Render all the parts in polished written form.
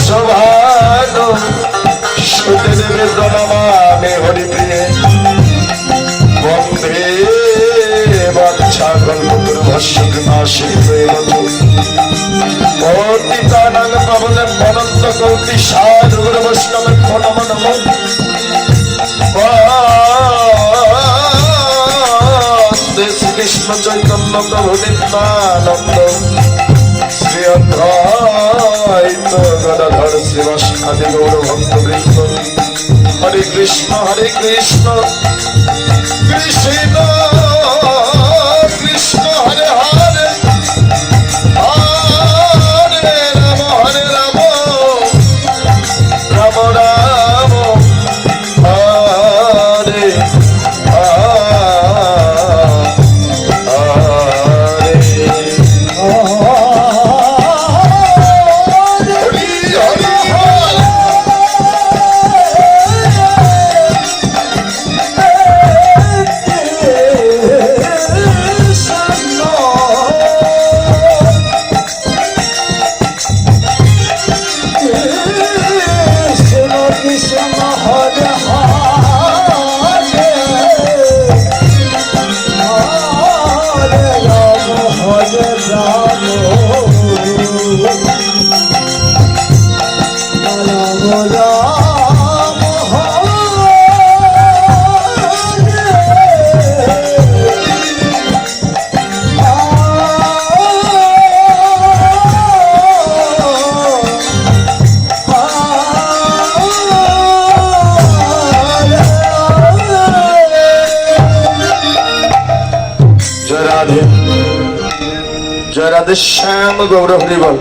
শোভানো সুতে দেবে জনমানে হরিপ্রিয়ে বন্ধে বাচ্চা কল্পতর ভস্যক নাশে অতীতানন্দ প্রবলে অনন্ত কৌতি সাধু গুরু বৈষ্ণবের নম নম শ্রীকৃষ্ণ চৈতন্য প্রভু নিত্যানন্দ শ্রী অদ্বৈত গদাধর শ্রীবাসাদি গৌর ভক্তবৃন্দ হরে কৃষ্ণ কৃষ্ণ কৃষ্ণ হরে হরে হরে রাম রাম রাম হরে জয় রাধে শ্যাম গৌর হরি বল।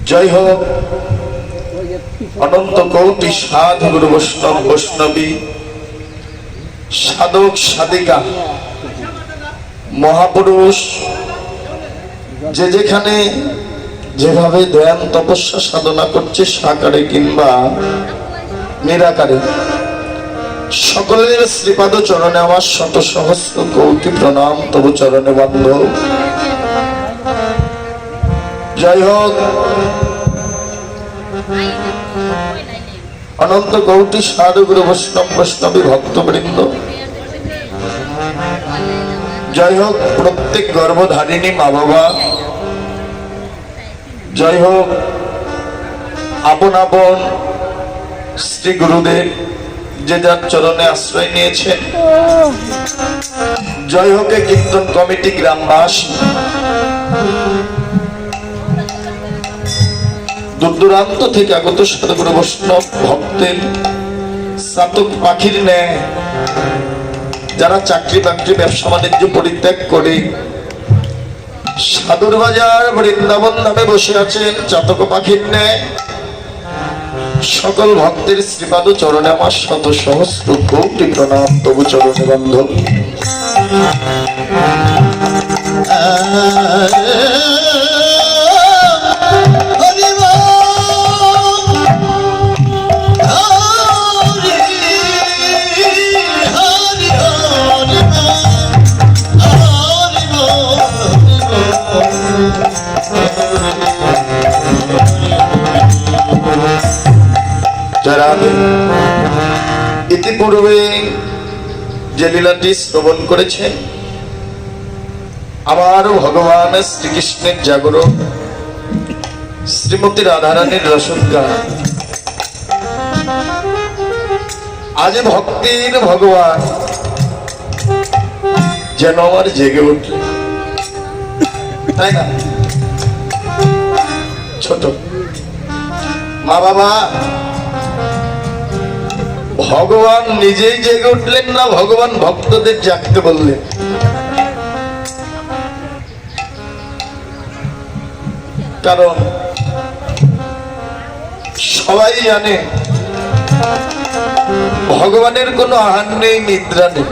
জয় হোক অনন্ত কৌটি সাধু গুরু বৈষ্ণব বৈষ্ণবী সাধক সাধিকা মহাপুরুষ যে যেখানে যেভাবে ধ্যান তপস্যা সাধনা করছে সাকারে কিংবা নিরাকারে সকলের শ্রীপাদ চরণে আমার শত সহস্র কোটি প্রণাম তবু চরণে বান্ধব। জয় হোক অনন্ত কোটি সাধু গুরু বৈষ্ণব বৈষ্ণবী ভক্তবৃন্দ। জয় হোক প্রত্যেক গর্ভধারিণী মা বাবা। জয় হোক আপন আপন শ্রী গুরুদেব যে যার চরণে আশ্রয় নিয়েছেন। জয় হোক কীর্তন কমিটি গ্রামবাসী, দূর দূরান্ত থেকে আগত সাধুগুরু বৈষ্ণব ভক্তের চাতক পাখির ন্যায় যারা চাকরি বাকরি ব্যবসা বাণিজ্য পরিত্যাগ করে সাধুর বাজার বৃন্দাবন ধামে বসে আছেন চাতক পাখির ন্যায় সকল ভক্তের শ্রীপাদ চরণে আমার শত সহস্র কোটি প্রণাম তবু চরণে বান্ধব। যারা ইতিপূর্বে যে লীলাটি শ্রবণ করেছেন, আমার ভগবান শ্রীকৃষ্ণের জাগরণ, শ্রীমতী রাধারানীর রসগান, আজ ভক্তির ভগবান যেন আমার জেগে উঠল, তাই না? ছোট মা বাবা ভগবান নিজেই জেগে উঠলেন না ভগবান ভক্তদের জাগতে বললেন? কারণ সবাই জানে ভগবানের কোনো আহার নেই, নিদ্রা নেই।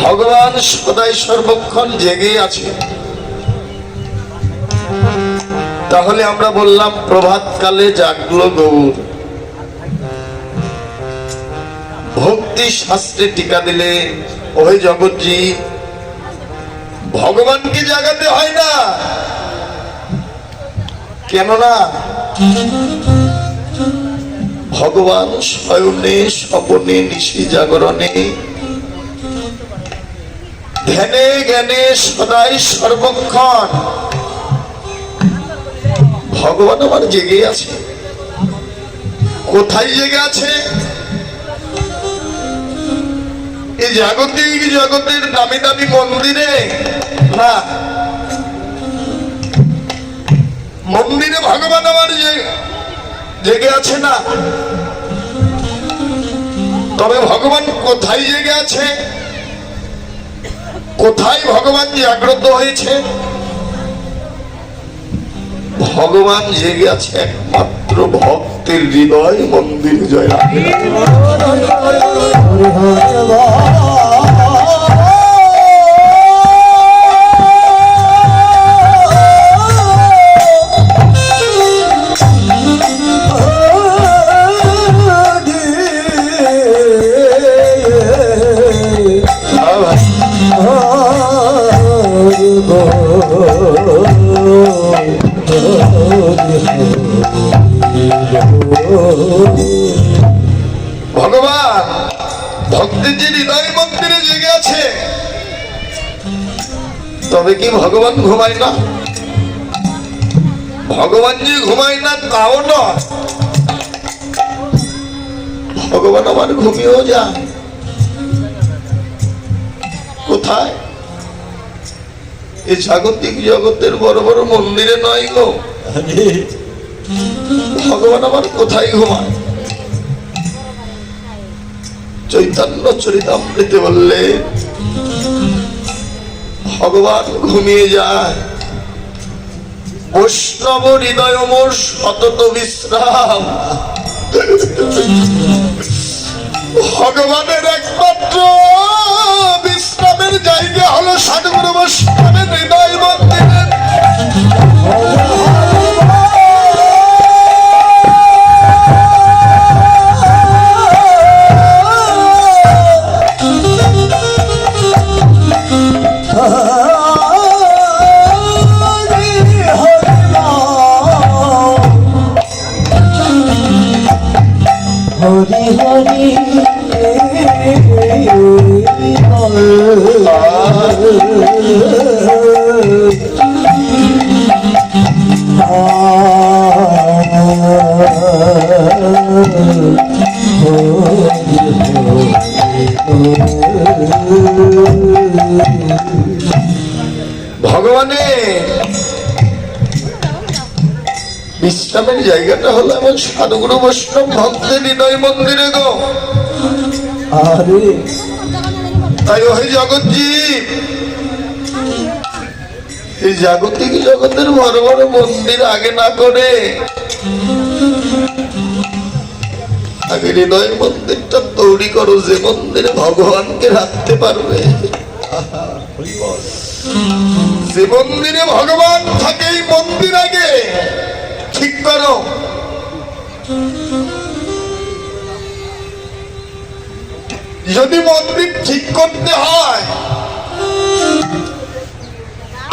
ভগবান সদাই সর্বক্ষণ জেগে আছে। তাহলে আমরা বললাম প্রভাত কালে জাগলো গৌর, ভক্তি শাস্ত্রে টিকা দিলে ওই জগৎজি ভগবানকে জাগাতে হয় না, কেননা ভগবান শয়নে স্বপনে নিশি জাগরণে ধ্যানে জ্ঞানে সদাই সর্বক্ষণ ভগবান আমার জেগে আছে। কোথায় জেগে আছে? এই জাগতিক জগতের দামি দামি মন্দিরে না, মন্দিরে ভগবান আমার জেগে আছে না। তবে ভগবান কোথায় জেগে আছে? কোথায় ভগবান জাগ্রত হয়েছে? ভগবান জেগে আছে একমাত্র ভক্তের হৃদয় মন্দির। জয় রাধে। ভগবান ভক্তের যে হৃদয় মন্দিরে জেগে আছে, তবে কি ভগবান ঘুমায় না? ভগবান যে ঘুমায় না তাও নয়, ভগবান আমার ঘুমিয়েও যায়। কোথায়? এই জাগতিক জগতের বড় বড় মন্দিরে নয় গো, ভগবান আমার কোথায় ঘুমায়? চৈতন্য চরিতামৃতে বললে ভগবান ঘুমিয়ে যায়। বৈষ্ণব হৃদয় মোর সতত বিশ্রাম। ভগবানের একমাত্র বিশ্রামের জায়গা হলো সাধুগুরু বৈষ্ণবের হৃদয় মন্দিরে। হরি হরি ভগবানের বিশ্রামের জায়গাটা হলো এমন সাধুগুরু বৈষ্ণব ভক্তের হৃদয় মন্দিরে গো। তাই ওই জগৎজীব এই জাগতিক জগতের বড় বড় মন্দির আগে না করে আগে হৃদয় মন্দিরটা তৈরি করো, যে মন্দিরে ভগবানকে রাখতে পারবে। যে মন্দিরে ভগবান থাকে এই মন্দির আগে ঠিক করো। যদি মন্দির ঠিক করতে হয়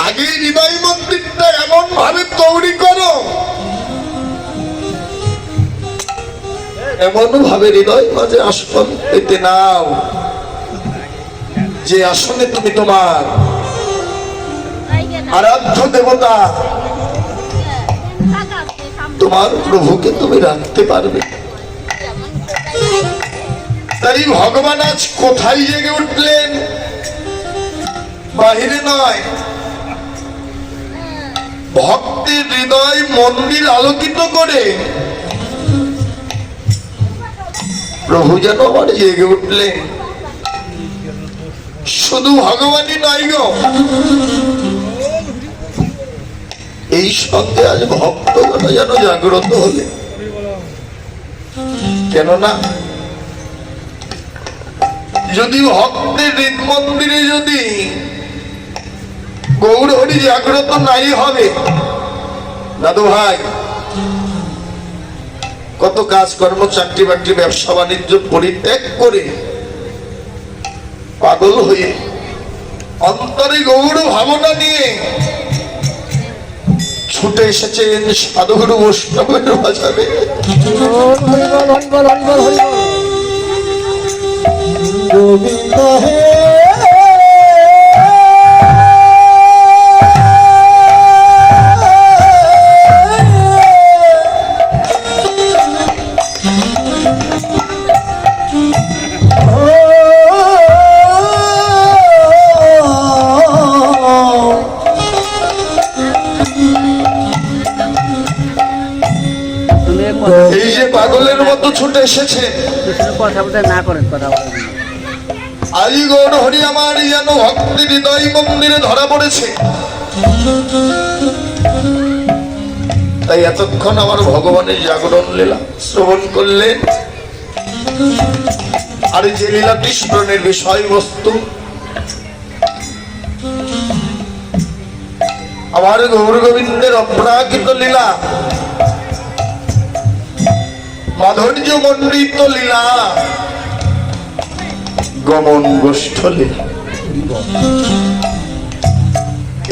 আগে হৃদয় মন্দিরটা এমন ভাবে তৈরি করো, এমন ভাবে হৃদয় মাঝে আসন পেতে নাও যে আসনে তুমি তোমার আরাধ্য দেবতা তোমার প্রভুকে তুমি রাখতে পারবে। তাই ভগবান আজ কোথায় জেগে উঠলেন? বাহিরে নয়, ভক্তের হৃদয় মন্দির আলোকিত করে প্রভু যেন আবার জেগে উঠলেন। শুধু ভগবানই নয় গো, এই সঙ্গে আজ ভক্তগণ যেন জাগ্রত হলে। কেননা যদি ভক্তের হৃদ মন্দিরে যদি গৌর হরি জাগ্রত নাই হবে, দাদু ভাই কত কাজকর্ম চাকরি বাকরি ব্যবসা বাণিজ্য পরিত্যাগ করে পাগল হয়ে অন্তরে গৌর ভাবনা নিয়ে ছুটে এসেছেন সাধুগুরু বৈষ্ণবের বাজারে। গোবিন্দ হে এই যে পাগলের মতো ছুটে এসেছে, কথা বলতে না করেন, কথা বলেন। আই গৌর হরি আমার যেন ভক্তি হৃদয় মন্দিরে ধরা পড়েছে। তাই এতক্ষণ আমার ভগবানের জাগরণ লীলা শ্রবণ করলেন। আর যে লীলাটি স্মরণের বিষয়বস্তু আমার গৌর গোবিন্দের অপরাকৃত লীলা, মাধুর্য মণ্ডিত লীলা, গমন গোষ্ঠ লীলা।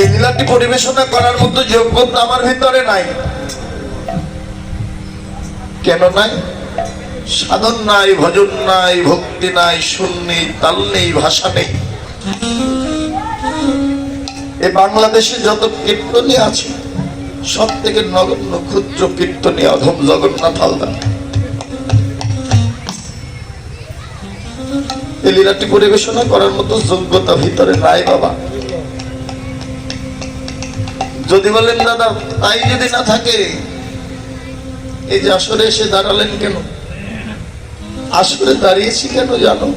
এই লীলাটি পরিবেশনা করার মতো যোগ্যতা আমার ভিতরে নাই। কেন নাই? সাধন নাই, ভজন নাই, ভক্তি নাই, সুর নেই, তাল নেই, ভাষা নেই। এই বাংলাদেশে যত কীর্তনী আছে সব থেকে নগণ্য ক্ষুদ্র কীর্তনী অধম জগন্নাথ হালদার। এই লীলাটি পরিবেশনা করার মতো যোগ্যতা ভিতরে নাই বাবা। যদি বলেন দাদা তাই যদি না থাকে, এই যে আসরে এসে দাঁড়ালেন কেন? আসরে দাঁড়িয়েছি কেন জানো?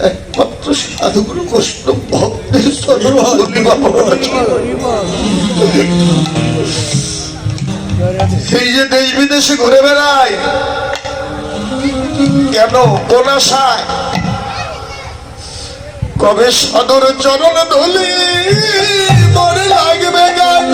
একমাত্র সাধুগুরু বৈষ্ণব ভক্তের এই যে দেশ বিদেশে ঘুরে বেড়ায় কেন? কোন আশায়? কবে সাধুর চরণ ধুলি মনে লাগবে গান,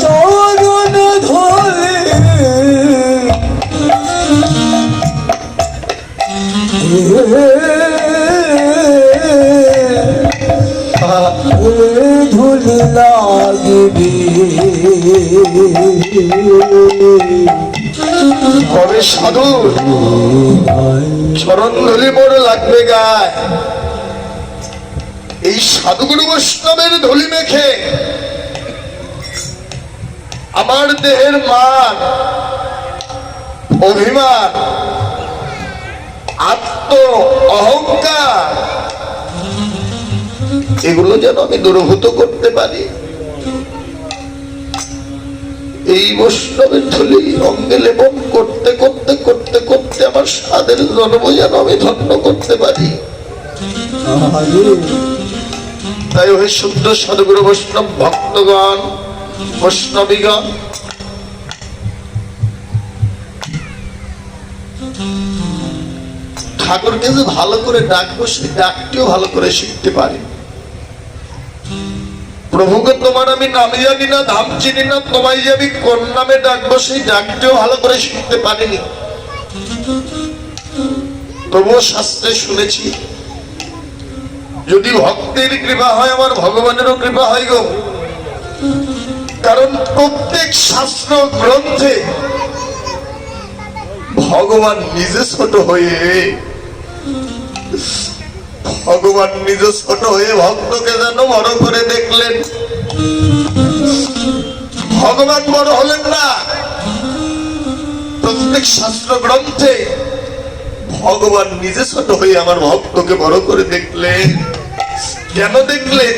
চরণ ধরে ধুলি লাগবে। কবে সাধুর চরণ ধুলি মোড় লাগবে গায়। এই সাধুগুরু বৈষ্ণবের ধুলি মেখে আমার দেহের মান, অভিমান, আত্ম অহংকার এগুলো যেন আমি দূরভূত করতে পারি। এই বৈষ্ণবের ধুলি অঙ্গে লেপন করতে করতে করতে করতে আমার সাধের জন্ম যেন আমি ধন্য করতে পারি। তাই ওই শুদ্ধ সাধুগুরু বৈষ্ণব ভক্তগণ, বৈষ্ণবীগণ, ঠাকুরকে যে ভালো করে ডাকবো সেই ডাকটিও ভালো করে শিখতে পারি। প্রভুকে তোমার আমি নামে জানি না, ধাম চিনি না, তোমায় যে আমি কোন নামে ডাকবো সেই ডাকটিও ভালো করে শিখতে পারিনি। তবুও শাস্ত্রে শুনেছি যদি ভক্তের কৃপা হয় আমার ভগবানেরও কৃপা হয় গো। কারণ প্রত্যেক শাস্ত্র গ্রন্থে ভগবান নিজে ছোট হয়ে ভক্তকে যেন বড় করে দেখলেন। ভগবান বড় হলেন না, প্রত্যেক শাস্ত্র গ্রন্থে ভগবান নিজে ছোট হয়ে আমার ভক্তকে বড় করে দেখলেন। কেন দেখলেন?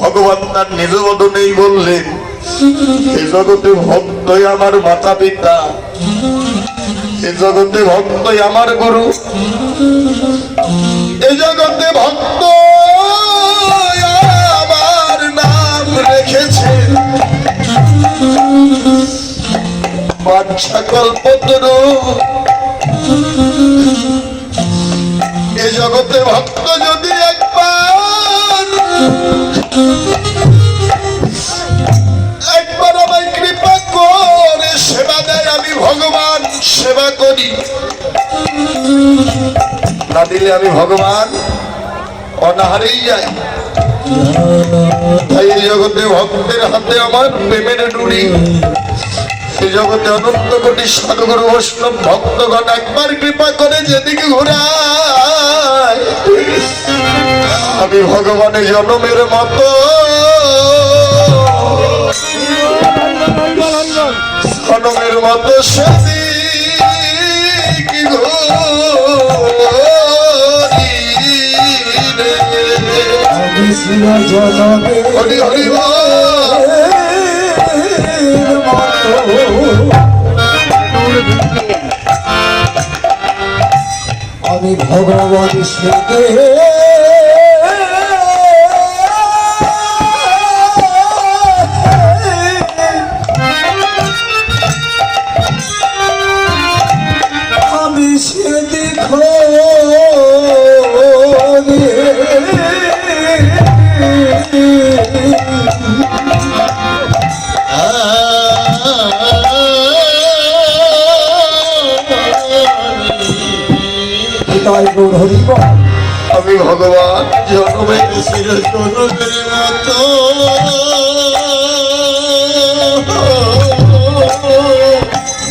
ভগবান তার নিজ বদনেই বললেন, এ জগতে ভক্তই আমার মাতা পিতা, এ জগতে ভক্তই আমার গুরু, এ জগতে ভক্ত আমার নাম রেখেছে। বাঞ্ছা কল্পতরু, এ জগতে ভক্ত যদি একবার আমায় কৃপা করে করি, না দিলে আমি ভগবান অনাহারেই যাই। তাই এই জগতে ভক্তের হাতে আমার প্রেমের ডুরি। এই জগতে অনন্ত কোটি সাধুগুরু বৈষ্ণব ভক্তগণ একবার কৃপা করে যেদিকে ঘোরায়, আমি ভগবানের জনমের মতো জনমের মতো সেদিকে ঘুরি রে। আমি ছিল জনমে হরি হরি বল। আমি ভগবান সেকে আমি সে দেখো তাই হরিব আমি ভগবান জনমে ছিল জনমের মতো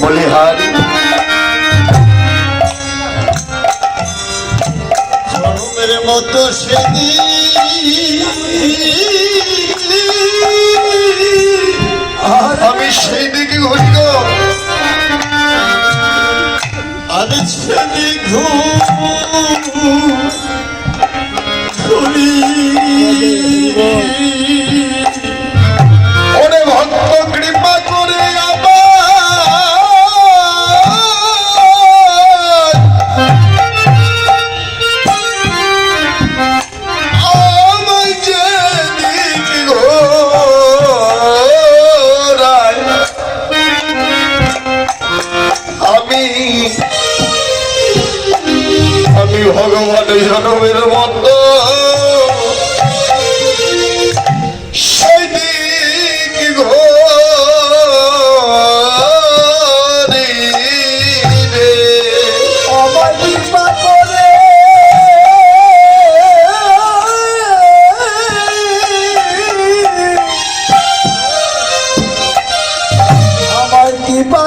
বলিহারি জনমের মতো সেদিন আমি সেই দিকে ঘুরিব। আমি সেদিক ঘুরি ওরে ভক্ত কৃপা করে আমার যেদিক ঘোরায় আমি ভগবানের জনমের মতো সেদিক ঘোরি রে। আমার কৃপা করে আমার কৃপা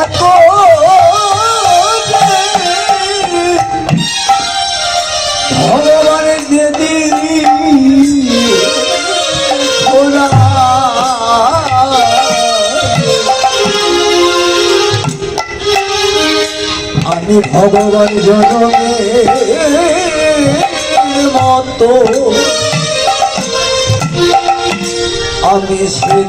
ভগবানের যেদিন আমি ভগবান জনমে মতো আমি সে